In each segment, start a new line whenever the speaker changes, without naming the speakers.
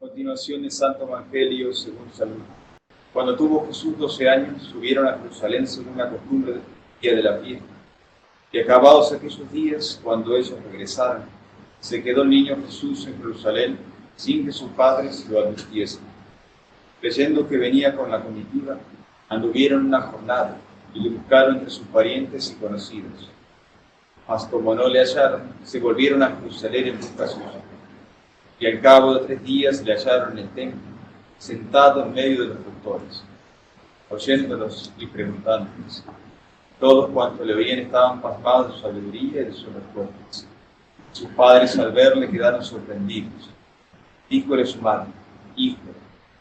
Continuación del Santo Evangelio según San Lucas. Cuando tuvo Jesús 12 años, subieron a Jerusalén según la costumbre del día de la fiesta. Y acabados aquellos días, cuando ellos regresaron, se quedó el niño Jesús en Jerusalén sin que sus padres lo advirtiesen. Creyendo que venía con la comitiva, anduvieron una jornada y le buscaron entre sus parientes y conocidos. Mas como no le hallaron, se volvieron a Jerusalén en busca suya. Y al cabo de 3 días le hallaron en el templo, sentado en medio de los doctores, oyéndolos y preguntándoles. Todos cuantos le veían estaban pasmados de su sabiduría y de sus respuestas. Sus padres al verle quedaron sorprendidos. Díjole su madre: Hijo,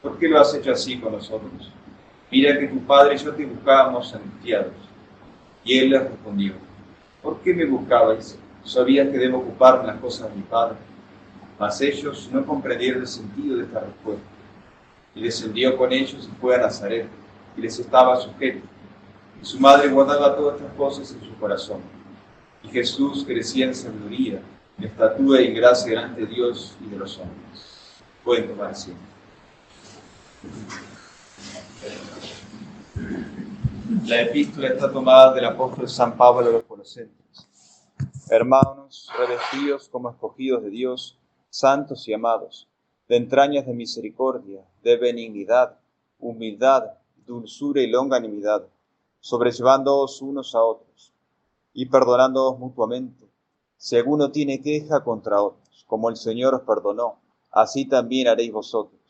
¿por qué lo has hecho así con nosotros? Mira que tu padre y yo te buscábamos angustiados. Y él les respondió: ¿por qué me buscabais? Sabías que debo ocuparme en las cosas de mi padre. Mas ellos no comprendieron el sentido de esta respuesta. Y descendió con ellos y fue a Nazaret, y les estaba sujeto. Y su madre guardaba todas estas cosas en su corazón. Y Jesús crecía en sabiduría, en estatura y en gracia delante de Dios y de los hombres. Pueden tomar asiento. La epístola está tomada del apóstol San Pablo a los Colosenses. Hermanos, revestidos como escogidos de Dios, santos y amados, de entrañas de misericordia, de benignidad, humildad, dulzura y longanimidad, sobrellevándoos unos a otros, y perdonándoos mutuamente, si alguno tiene queja contra otros, como el Señor os perdonó, así también haréis vosotros.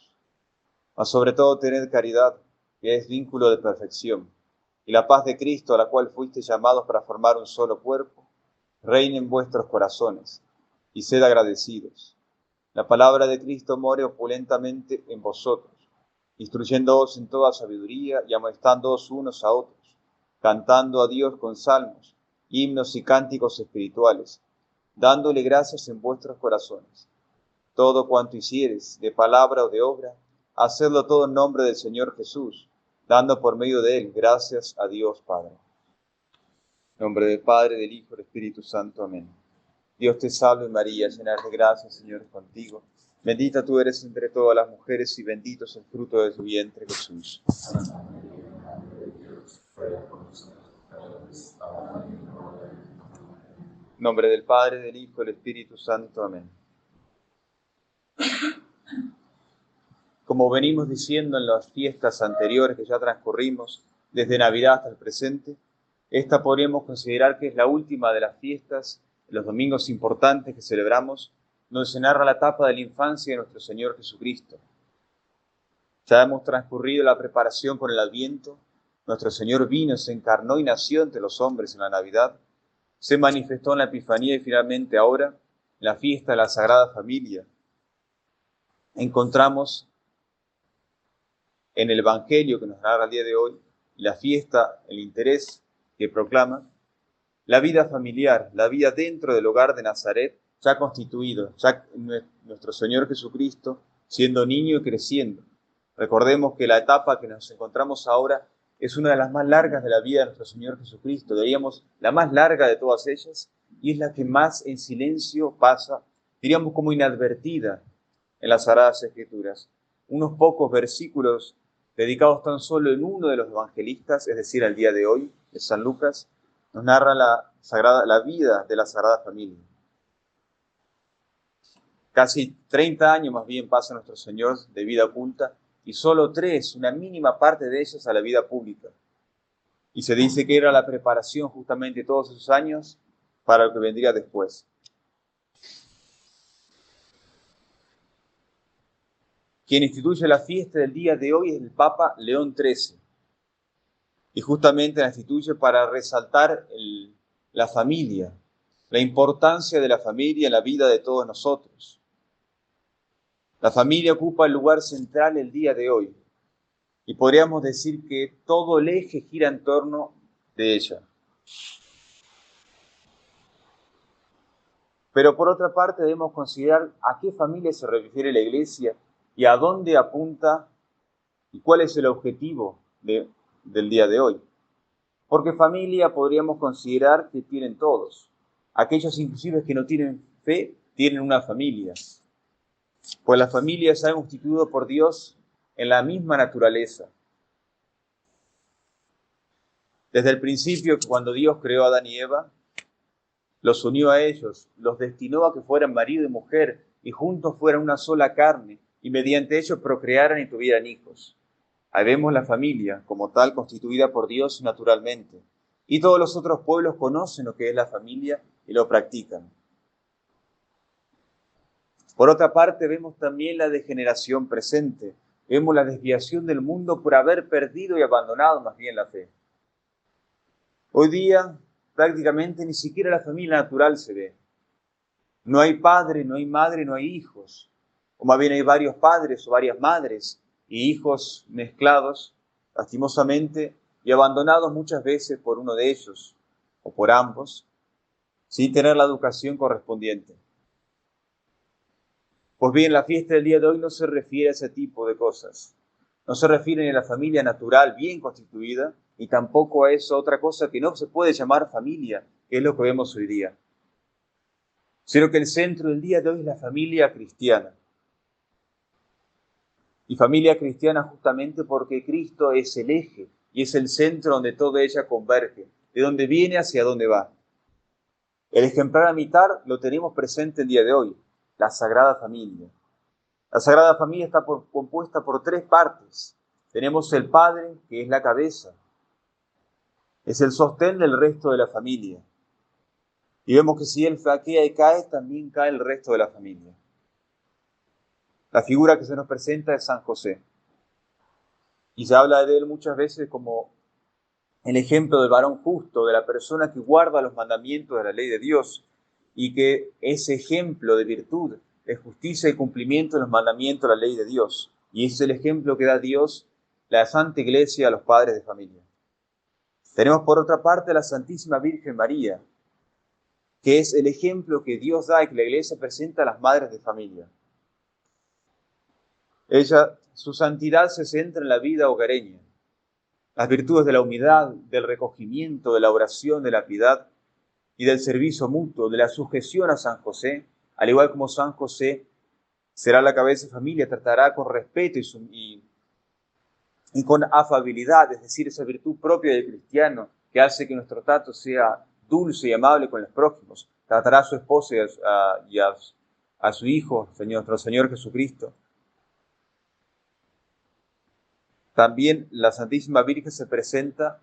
Mas sobre todo tened caridad, que es vínculo de perfección, y la paz de Cristo, a la cual fuisteis llamados para formar un solo cuerpo, reine en vuestros corazones, y sed agradecidos. La palabra de Cristo more opulentamente en vosotros, instruyéndoos en toda sabiduría y amonestándoos unos a otros, cantando a Dios con salmos, himnos y cánticos espirituales, dándole gracias en vuestros corazones. Todo cuanto hicieres, de palabra o de obra, hacedlo todo en nombre del Señor Jesús, dando por medio de él gracias a Dios Padre. En nombre del Padre, del Hijo y del Espíritu Santo. Amén. Dios te salve María, llena de gracia, el Señor es contigo. Bendita tú eres entre todas las mujeres y bendito es el fruto de tu vientre, Jesús. En nombre del Padre, del Hijo y del Espíritu Santo. Amén. Como venimos diciendo en las fiestas anteriores que ya transcurrimos, desde Navidad hasta el presente, esta podríamos considerar que es la última de las fiestas, los domingos importantes que celebramos, donde se narra la etapa de la infancia de nuestro Señor Jesucristo. Ya hemos transcurrido la preparación con el Adviento, nuestro Señor vino, se encarnó y nació entre los hombres en la Navidad, se manifestó en la Epifanía y finalmente ahora, en la fiesta de la Sagrada Familia, encontramos en el Evangelio que nos narra el día de hoy, la fiesta, el interés que proclama, la vida familiar, la vida dentro del hogar de Nazaret, ya constituido, ya nuestro Señor Jesucristo, siendo niño y creciendo. Recordemos que la etapa que nos encontramos ahora es una de las más largas de la vida de nuestro Señor Jesucristo, diríamos la más larga de todas ellas, y es la que más en silencio pasa, diríamos como inadvertida en las Sagradas Escrituras. Unos pocos versículos dedicados tan solo en uno de los evangelistas, es decir, al día de hoy, de San Lucas, nos narra la vida de la Sagrada Familia. Casi 30 años más bien pasa nuestro Señor de vida oculta y solo 3, una mínima parte de ellos, a la vida pública. Y se dice que era la preparación justamente todos esos años para lo que vendría después. Quien instituye la fiesta del día de hoy es el Papa León XIII. Y justamente la instituye para resaltar la familia, la importancia de la familia en la vida de todos nosotros. La familia ocupa el lugar central el día de hoy y podríamos decir que todo el eje gira en torno de ella. Pero por otra parte debemos considerar a qué familia se refiere la Iglesia y a dónde apunta y cuál es el objetivo del día de hoy. Porque familia podríamos considerar que tienen todos. Aquellos inclusive que no tienen fe, tienen una familia. Pues la familia se ha constituido por Dios en la misma naturaleza. Desde el principio, cuando Dios creó a Adán y Eva, los unió a ellos, los destinó a que fueran marido y mujer, y juntos fueran una sola carne, y mediante ellos procrearan y tuvieran hijos. Ahí vemos la familia, como tal, constituida por Dios naturalmente. Y todos los otros pueblos conocen lo que es la familia y lo practican. Por otra parte, vemos también la degeneración presente. Vemos la desviación del mundo por haber perdido y abandonado más bien la fe. Hoy día, prácticamente ni siquiera la familia natural se ve. No hay padre, no hay madre, no hay hijos. O más bien hay varios padres o varias madres y hijos mezclados, lastimosamente, y abandonados muchas veces por uno de ellos o por ambos, sin tener la educación correspondiente. Pues bien, la fiesta del día de hoy no se refiere a ese tipo de cosas. No se refiere ni a la familia natural bien constituida, ni tampoco a esa otra cosa que no se puede llamar familia, que es lo que vemos hoy día. Sino que el centro del día de hoy es la familia cristiana. Y familia cristiana justamente porque Cristo es el eje y es el centro donde toda ella converge, de donde viene hacia dónde va. El ejemplar a mitad lo tenemos presente el día de hoy, la Sagrada Familia. La Sagrada Familia está compuesta por tres partes. Tenemos el Padre, que es la cabeza. Es el sostén del resto de la familia. Y vemos que si Él flaquea y cae, también cae el resto de la familia. La figura que se nos presenta es San José. Y se habla de él muchas veces como el ejemplo del varón justo, de la persona que guarda los mandamientos de la ley de Dios y que es ejemplo de virtud, de justicia y cumplimiento de los mandamientos de la ley de Dios. Y ese es el ejemplo que da Dios, la Santa Iglesia, a los padres de familia. Tenemos por otra parte a la Santísima Virgen María, que es el ejemplo que Dios da y que la Iglesia presenta a las madres de familia. Ella, su santidad se centra en la vida hogareña, las virtudes de la humildad, del recogimiento, de la oración, de la piedad y del servicio mutuo, de la sujeción a San José, al igual como San José será la cabeza de familia, tratará con respeto y con afabilidad, es decir, esa virtud propia del cristiano que hace que nuestro trato sea dulce y amable con los prójimos. Tratará a su esposa y a su Hijo, nuestro Señor Jesucristo. También la Santísima Virgen se presenta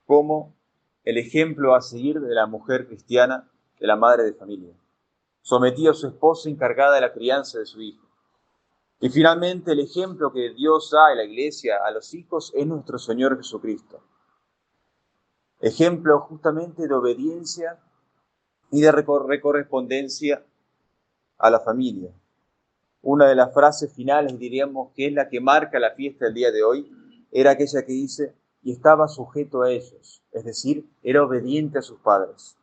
como el ejemplo a seguir de la mujer cristiana, de la madre de familia, sometida a su esposo encargada de la crianza de su hijo. Y finalmente el ejemplo que Dios da a la Iglesia, a los hijos, es nuestro Señor Jesucristo. Ejemplo justamente de obediencia y de correspondencia a la familia. Una de las frases finales, diríamos, que es la que marca la fiesta del día de hoy, era aquella que dice, y estaba sujeto a ellos, es decir, era obediente a sus padres.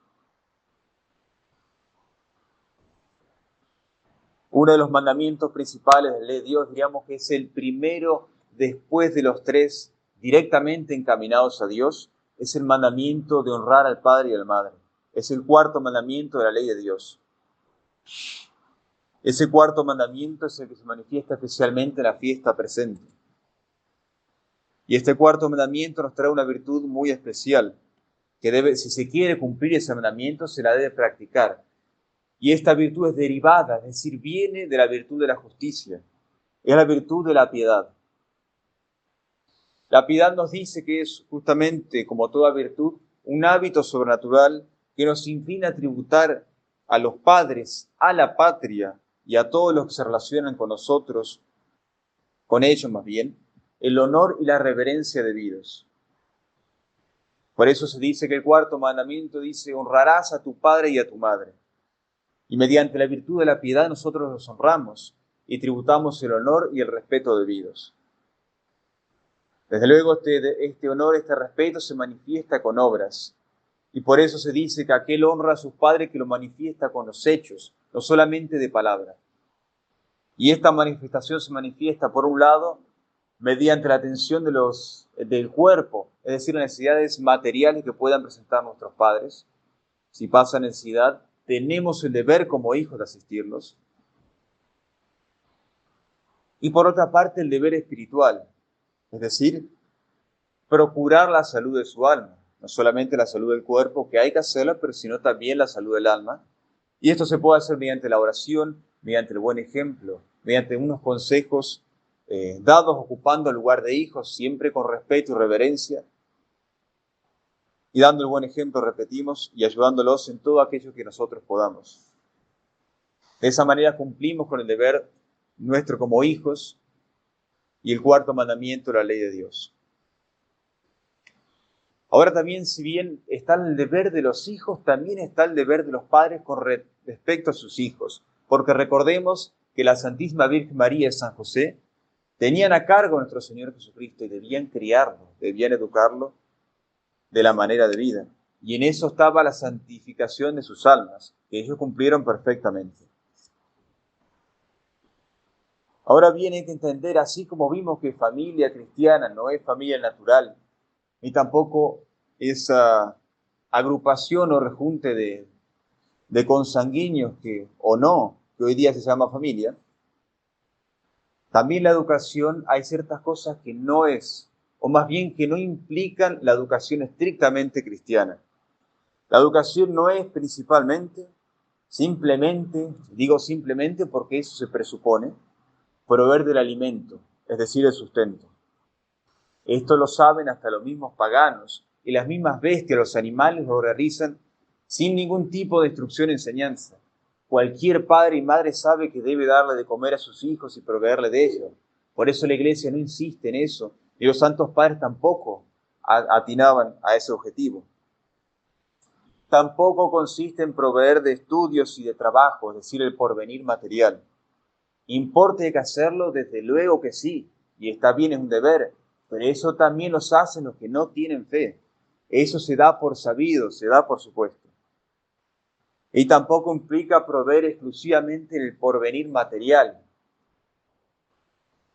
Uno de los mandamientos principales de la ley de Dios, diríamos que es el primero después de los tres directamente encaminados a Dios, es el mandamiento de honrar al padre y a la madre. Es el cuarto mandamiento de la ley de Dios. Ese cuarto mandamiento es el que se manifiesta especialmente en la fiesta presente. Y este cuarto mandamiento nos trae una virtud muy especial, que debe, si se quiere cumplir ese mandamiento, se la debe practicar. Y esta virtud es derivada, es decir, viene de la virtud de la justicia, es la virtud de la piedad. La piedad nos dice que es justamente, como toda virtud, un hábito sobrenatural que nos inclina a tributar a los padres, a la patria y a todos los que se relacionan con nosotros, con ellos más bien, el honor y la reverencia debidos. Por eso se dice que el cuarto mandamiento dice, honrarás a tu padre y a tu madre. Y mediante la virtud de la piedad nosotros los honramos y tributamos el honor y el respeto debidos. Desde luego este honor, este respeto se manifiesta con obras. Y por eso se dice que aquel honra a sus padres que lo manifiesta con los hechos, no solamente de palabra. Y esta manifestación se manifiesta, por un lado, mediante la atención del cuerpo, es decir, las necesidades materiales que puedan presentar nuestros padres. Si pasa necesidad, tenemos el deber como hijos de asistirlos. Y por otra parte, el deber espiritual, es decir, procurar la salud de su alma, no solamente la salud del cuerpo, que hay que hacerla, pero sino también la salud del alma. Y esto se puede hacer mediante la oración, mediante el buen ejemplo, mediante unos consejos dados ocupando el lugar de hijos, siempre con respeto y reverencia, y dando el buen ejemplo, repetimos, y ayudándolos en todo aquello que nosotros podamos. De esa manera cumplimos con el deber nuestro como hijos y el cuarto mandamiento, la ley de Dios. Ahora también, si bien está el deber de los hijos, también está el deber de los padres con respecto a sus hijos, porque recordemos que la Santísima Virgen María y San José tenían a cargo a nuestro Señor Jesucristo y debían criarlo, debían educarlo de la manera de vida. Y en eso estaba la santificación de sus almas, que ellos cumplieron perfectamente. Ahora bien, hay que entender, así como vimos que familia cristiana no es familia natural, ni tampoco esa agrupación o rejunte de consanguíneos que hoy día se llama familia, también la educación hay ciertas cosas que no es, o más bien que no implican la educación estrictamente cristiana. La educación no es principalmente, simplemente, digo simplemente porque eso se presupone, proveer del alimento, es decir, el sustento. Esto lo saben hasta los mismos paganos, y las mismas bestias, los animales, lo realizan sin ningún tipo de instrucción o enseñanza. Cualquier padre y madre sabe que debe darle de comer a sus hijos y proveerle de ellos. Por eso la Iglesia no insiste en eso, y los santos padres tampoco atinaban a ese objetivo. Tampoco consiste en proveer de estudios y de trabajo, es decir, el porvenir material. Importa que hacerlo, desde luego que sí, y está bien, es un deber, pero eso también los hacen los que no tienen fe. Eso se da por sabido, se da por supuesto. Y tampoco implica proveer exclusivamente el porvenir material.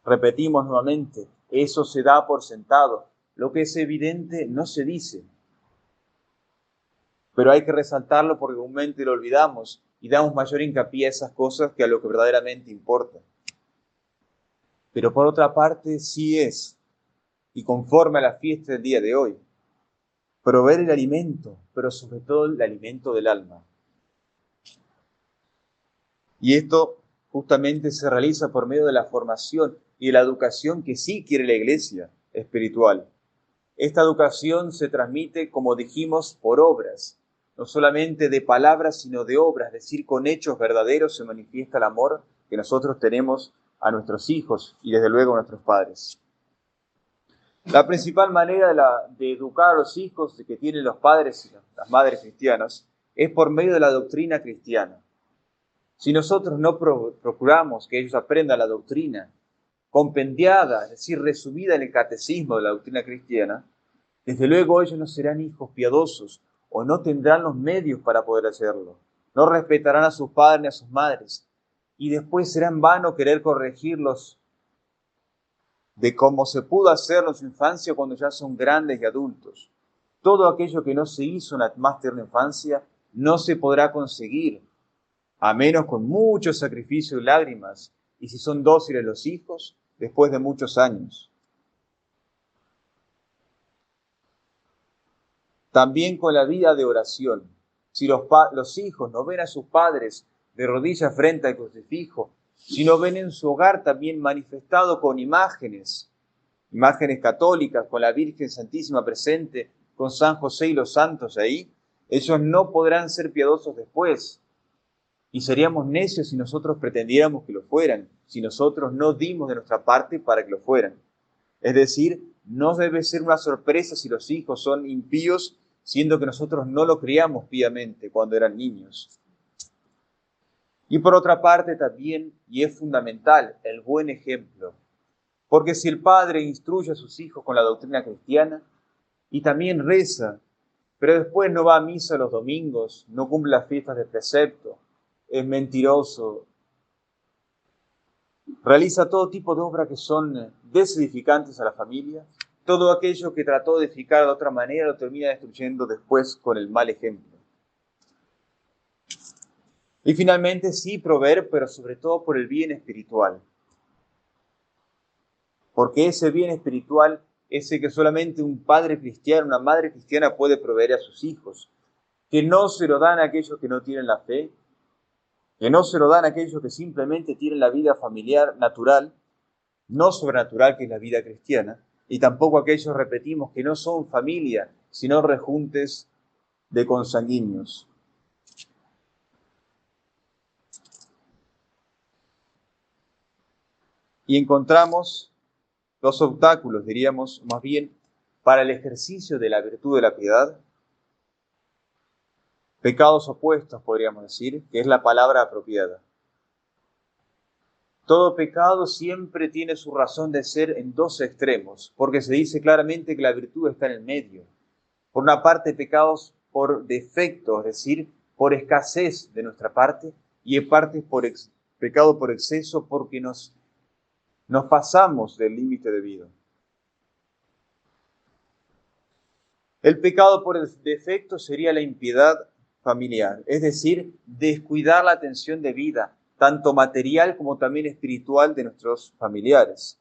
Repetimos nuevamente, eso se da por sentado. Lo que es evidente no se dice. Pero hay que resaltarlo porque comúnmente lo olvidamos y damos mayor hincapié a esas cosas que a lo que verdaderamente importa. Pero por otra parte sí es, y conforme a la fiesta del día de hoy, proveer el alimento, pero sobre todo el alimento del alma. Y esto justamente se realiza por medio de la formación y de la educación que sí quiere la Iglesia espiritual. Esta educación se transmite, como dijimos, por obras, no solamente de palabras, sino de obras, es decir, con hechos verdaderos se manifiesta el amor que nosotros tenemos a nuestros hijos y desde luego a nuestros padres. La principal manera de educar a los hijos que tienen los padres y las madres cristianas es por medio de la doctrina cristiana. Si nosotros no procuramos que ellos aprendan la doctrina compendiada, es decir, resumida en el catecismo de la doctrina cristiana, desde luego ellos no serán hijos piadosos o no tendrán los medios para poder hacerlo. No respetarán a sus padres ni a sus madres y después será en vano querer corregirlos de cómo se pudo hacerlo en su infancia cuando ya son grandes y adultos. Todo aquello que no se hizo en la más tierna infancia no se podrá conseguir, a menos con mucho sacrificio y lágrimas, y si son dóciles los hijos, después de muchos años. También con la vida de oración. Si los hijos no ven a sus padres de rodillas frente al crucifijo, sino ven en su hogar también manifestado con imágenes católicas, con la Virgen Santísima presente, con San José y los santos ahí, ellos no podrán ser piadosos después. Y seríamos necios si nosotros pretendiéramos que lo fueran, si nosotros no dimos de nuestra parte para que lo fueran. Es decir, no debe ser una sorpresa si los hijos son impíos, siendo que nosotros no lo criamos piamente cuando eran niños. Y por otra parte también, y es fundamental, el buen ejemplo. Porque si el padre instruye a sus hijos con la doctrina cristiana y también reza, pero después no va a misa los domingos, no cumple las fiestas de precepto, es mentiroso, realiza todo tipo de obras que son desedificantes a la familia, todo aquello que trató de edificar de otra manera lo termina destruyendo después con el mal ejemplo. Y finalmente sí proveer, pero sobre todo por el bien espiritual. porque ese bien espiritual es el que solamente un padre cristiano, una madre cristiana puede proveer a sus hijos, que no se lo dan a aquellos que no tienen la fe, que no se lo dan a aquellos que simplemente tienen la vida familiar natural, no sobrenatural, que es la vida cristiana, y tampoco aquellos, repetimos, que no son familia, sino rejuntes de consanguíneos. Y encontramos dos obstáculos, diríamos, más bien, para el ejercicio de la virtud de la piedad, pecados opuestos, podríamos decir, que es la palabra apropiada. Todo pecado siempre tiene su razón de ser en dos extremos, porque se dice claramente que la virtud está en el medio. Por una parte, pecados por defecto, es decir, por escasez de nuestra parte, y en parte pecado por exceso, porque nos pasamos del límite debido. El pecado por defecto sería la impiedad familiar, es decir, descuidar la atención debida, tanto material como también espiritual, de nuestros familiares.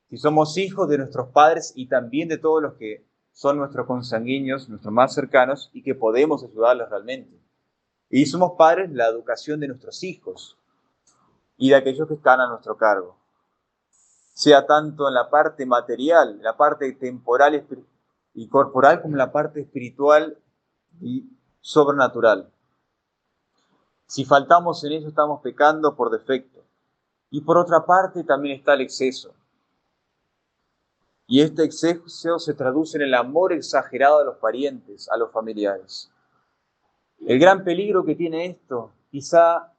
Si somos hijos de nuestros padres y también de todos los que son nuestros consanguíneos, nuestros más cercanos, y que podemos ayudarles realmente. Y somos padres, la educación de nuestros hijos y de aquellos que están a nuestro cargo. Sea tanto en la parte material, la parte temporal y corporal, como en la parte espiritual y sobrenatural. Si faltamos en eso, estamos pecando por defecto. Y por otra parte también está el exceso. Y este exceso se traduce en el amor exagerado a los parientes, a los familiares. El gran peligro que tiene esto, quizá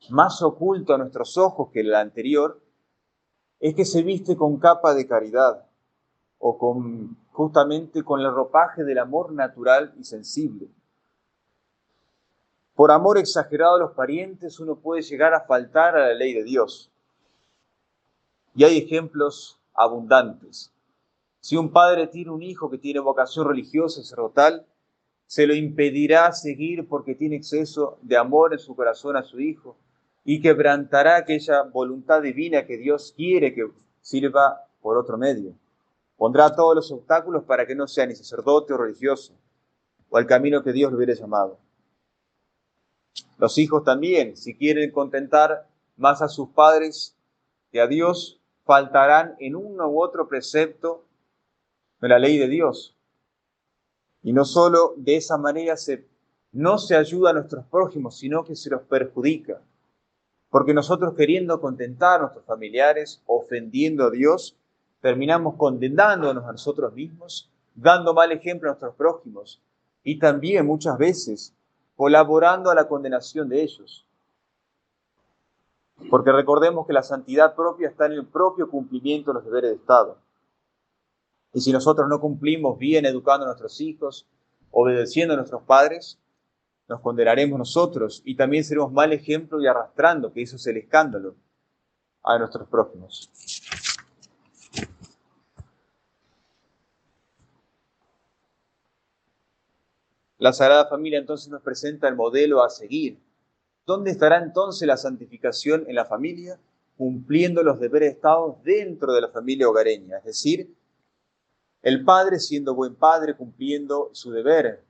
más oculto a nuestros ojos que el anterior, es que se viste con capa de caridad o justamente con el ropaje del amor natural y sensible. Por amor exagerado a los parientes, uno puede llegar a faltar a la ley de Dios. Y hay ejemplos abundantes. Si un padre tiene un hijo que tiene vocación religiosa y sacerdotal, se lo impedirá seguir porque tiene exceso de amor en su corazón a su hijo y quebrantará aquella voluntad divina que Dios quiere que sirva por otro medio. Pondrá todos los obstáculos para que no sea ni sacerdote o religioso o al camino que Dios le hubiera llamado. Los hijos también, si quieren contentar más a sus padres que a Dios, faltarán en uno u otro precepto de la ley de Dios. Y no solo de esa manera no se ayuda a nuestros prójimos, sino que se los perjudica. Porque nosotros, queriendo contentar a nuestros familiares, ofendiendo a Dios, terminamos condenándonos a nosotros mismos, dando mal ejemplo a nuestros prójimos y también muchas veces colaborando a la condenación de ellos. Porque recordemos que la santidad propia está en el propio cumplimiento de los deberes de Estado. Y si nosotros no cumplimos bien educando a nuestros hijos, obedeciendo a nuestros padres, nos condenaremos nosotros y también seremos mal ejemplo y arrastrando, que eso es el escándalo, a nuestros prójimos. La Sagrada Familia entonces nos presenta el modelo a seguir. ¿Dónde estará entonces la santificación en la familia? Cumpliendo los deberes de Estado dentro de la familia hogareña, es decir, el padre siendo buen padre, cumpliendo su deber,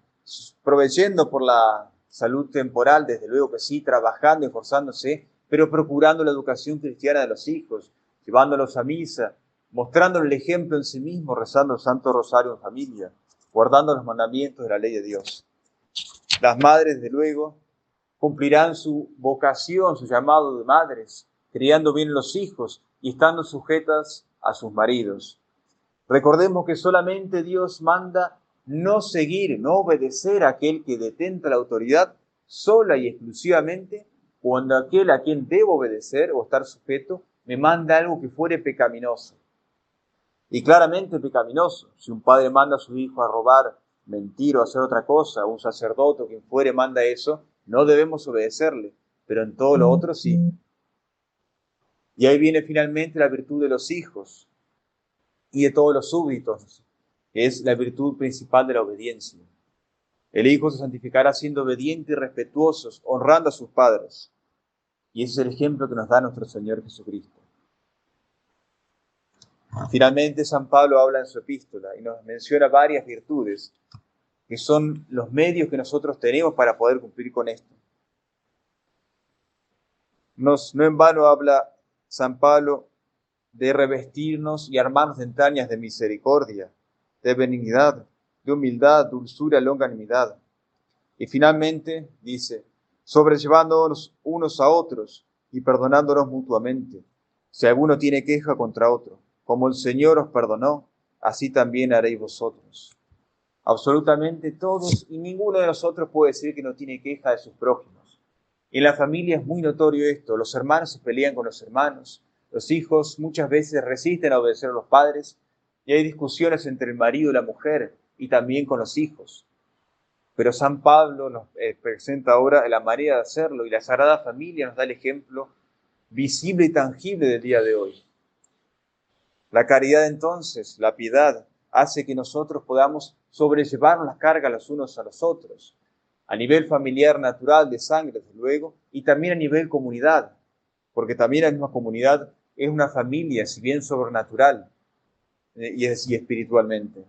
proveyendo por la salud temporal, desde luego que sí, trabajando, esforzándose, pero procurando la educación cristiana de los hijos, llevándolos a misa, mostrándoles el ejemplo en sí mismo, rezando el Santo Rosario en familia, guardando los mandamientos de la ley de Dios. Las madres, desde luego, cumplirán su vocación, su llamado de madres, criando bien los hijos y estando sujetas a sus maridos. Recordemos que solamente Dios manda no seguir, no obedecer a aquel que detenta la autoridad sola y exclusivamente cuando aquel a quien debo obedecer o estar sujeto me manda algo que fuere pecaminoso. Y claramente pecaminoso. Si un padre manda a su hijo a robar, mentir o hacer otra cosa, un sacerdote o quien fuere manda eso, no debemos obedecerle, pero en todo lo otro sí. Y ahí viene finalmente la virtud de los hijos y de todos los súbditos, que es la virtud principal de la obediencia. El hijo se santificará siendo obediente y respetuoso, honrando a sus padres. Y ese es el ejemplo que nos da nuestro Señor Jesucristo. Finalmente, San Pablo habla en su epístola y nos menciona varias virtudes que son los medios que nosotros tenemos para poder cumplir con esto. No en vano habla San Pablo de revestirnos y armarnos de entrañas de misericordia, de benignidad, de humildad, dulzura, longanimidad. Y finalmente dice, sobrellevándonos unos a otros y perdonándonos mutuamente. Si alguno tiene queja contra otro, como el Señor os perdonó, así también haréis vosotros. Absolutamente todos y ninguno de nosotros puede decir que no tiene queja de sus prójimos. En la familia es muy notorio esto, los hermanos se pelean con los hermanos, los hijos muchas veces resisten a obedecer a los padres y hay discusiones entre el marido y la mujer y también con los hijos. Pero San Pablo nos presenta ahora la manera de hacerlo y la Sagrada Familia nos da el ejemplo visible y tangible del día de hoy. La caridad entonces, la piedad, hace que nosotros podamos sobrellevarnos las cargas los unos a los otros, a nivel familiar natural de sangre, desde luego, y también a nivel comunidad, porque también la misma comunidad es una familia, si bien sobrenatural y espiritualmente.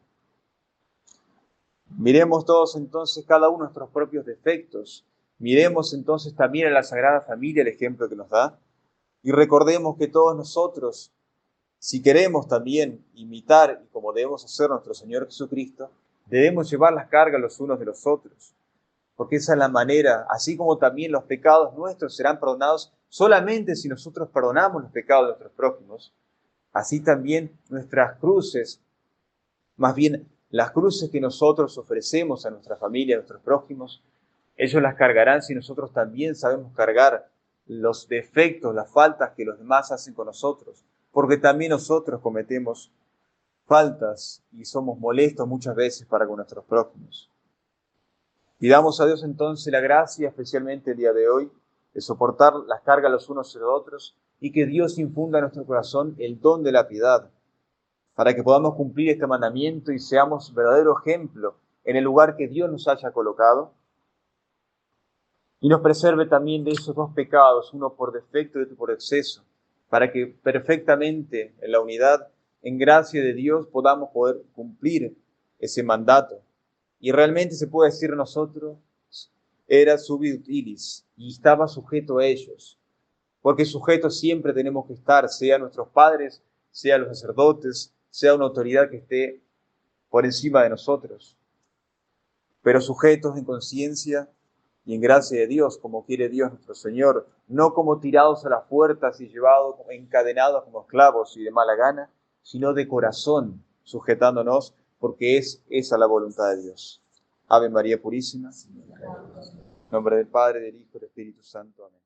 Miremos todos entonces cada uno nuestros propios defectos, miremos entonces también a la Sagrada Familia el ejemplo que nos da, y recordemos que todos nosotros, si queremos también imitar, y como debemos hacer nuestro Señor Jesucristo, debemos llevar las cargas los unos de los otros, porque esa es la manera, así como también los pecados nuestros serán perdonados solamente si nosotros perdonamos los pecados de nuestros prójimos, así también nuestras cruces, más bien las cruces que nosotros ofrecemos a nuestra familia, a nuestros prójimos, ellos las cargarán si nosotros también sabemos cargar los defectos, las faltas que los demás hacen con nosotros, porque también nosotros cometemos faltas y somos molestos muchas veces para con nuestros prójimos. Pidamos a Dios entonces la gracia, especialmente el día de hoy, de soportar las cargas los unos de los otros y que Dios infunda en nuestro corazón el don de la piedad, para que podamos cumplir este mandamiento y seamos verdadero ejemplo en el lugar que Dios nos haya colocado, y nos preserve también de esos dos pecados, uno por defecto y otro por exceso, para que perfectamente en la unidad, en gracia de Dios, podamos poder cumplir ese mandato. Y realmente se puede decir nosotros, era subit ilis, y estaba sujeto a ellos, porque sujetos siempre tenemos que estar, sea nuestros padres, sea los sacerdotes, sea una autoridad que esté por encima de nosotros, pero sujetos en conciencia y en gracia de Dios, como quiere Dios nuestro Señor, no como tirados a las puertas y llevados, encadenados como esclavos y de mala gana, sino de corazón, sujetándonos, porque es esa la voluntad de Dios. Ave María Purísima, en nombre del Padre, del Hijo y del Espíritu Santo. Amén.